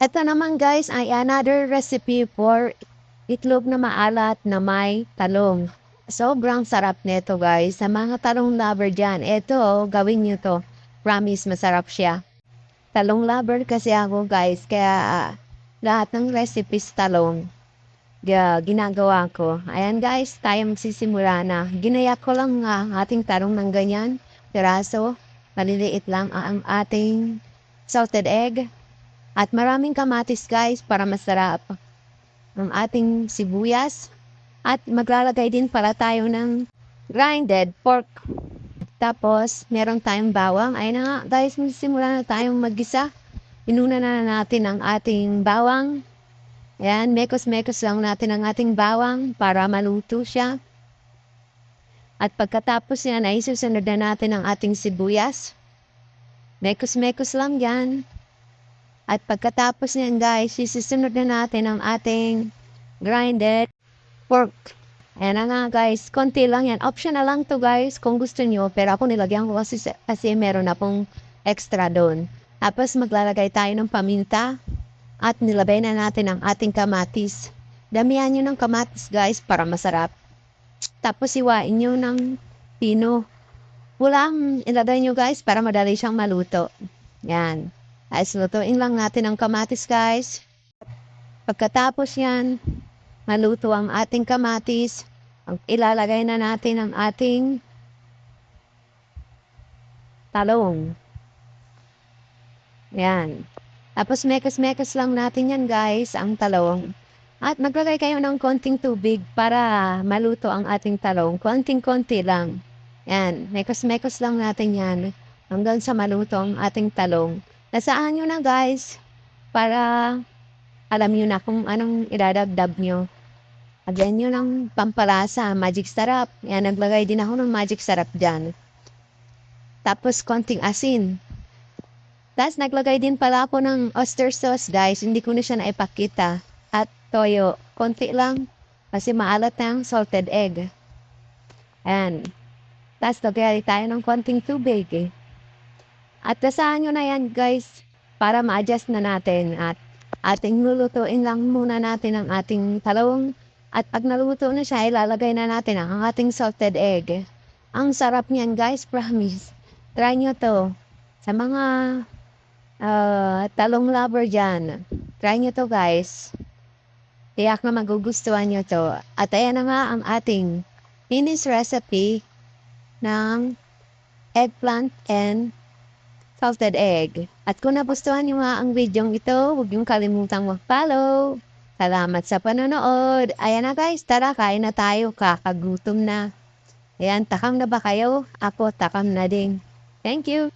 Ito naman guys ay another recipe for itlog na maalat na may talong. Sobrang sarap nito guys. Sa mga talong lover dyan, ito gawin nyo to. Promise masarap siya. Talong lover kasi ako guys, kaya lahat ng recipes talong ginagawa ko. Ayan guys, tayo magsisimula na. Ginaya ko lang ating talong ng ganyan. Piraso, maliliit lang ang ating salted egg. At maraming kamatis guys para masarap. Ang ating sibuyas. At maglalagay din pala tayo ng grinded pork. Tapos meron tayong bawang. Ayun na nga guys, magsimula na tayong maggisa. Inuna na natin ang ating bawang. Ayan, mekos-mekos lang natin ang ating bawang para maluto siya. At pagkatapos yan ay susunod na natin ang ating sibuyas. Mekos-mekos lang yan. At pagkatapos niyan guys, susunod na natin ang ating grinded pork. Ayan na nga guys, konti lang yan. Optional lang to guys kung gusto nyo. Pero ako nilagyan ko kasi meron akong extra doon. Tapos maglalagay tayo ng paminta. At nilabay na natin ang ating kamatis. Damihan nyo ng kamatis guys para masarap. Tapos iwain nyo ng pino. Pulang ilagay nyo guys para madali siyang maluto. Yan. Ay, lutuin lang natin ang kamatis guys. Pagkatapos yan, maluto ang ating kamatis. Ilalagay na natin ang ating talong. Yan. Tapos mekos-mekos lang natin yan guys, ang talong. At maglagay kayo ng konting tubig para maluto ang ating talong. Konting-konti lang. Yan. Mekos-mekos lang natin yan hanggang sa maluto ang ating talong. Nasaan nyo na guys para alam nyo na kung anong idadagdag nyo. Lagyan nyo ng pampalasa, magic sarap. Yan, naglagay din ako ng magic sarap dyan. Tapos konting asin. Tapos naglagay din pala ako ng oyster sauce guys. Hindi ko na siya naipakita. At toyo. Konti lang. Kasi maalat na ang salted egg. Ayan. Tapos lagay tayo ng konting tubig eh. At tasahan nyo na yan guys para ma-adjust na natin at ating lulutuin lang muna natin ang ating talong at pag naluto na siya ilalagay na natin ang ating salted egg. Ang sarap niyan guys, promise. Try nyo to sa mga talong lover dyan. Try nyo to guys. Tiyak na magugustuhan nyo to. At ayan na nga ang ating finished recipe ng eggplant and salted egg. At kung nagustuhan niyo nga ang video ito, huwag niyong kalimutang mag-follow. Salamat sa panonood. Ayan na guys, tara kain na tayo. Kakagutom na. Ayan, takam na ba kayo? Ako, takam na din. Thank you.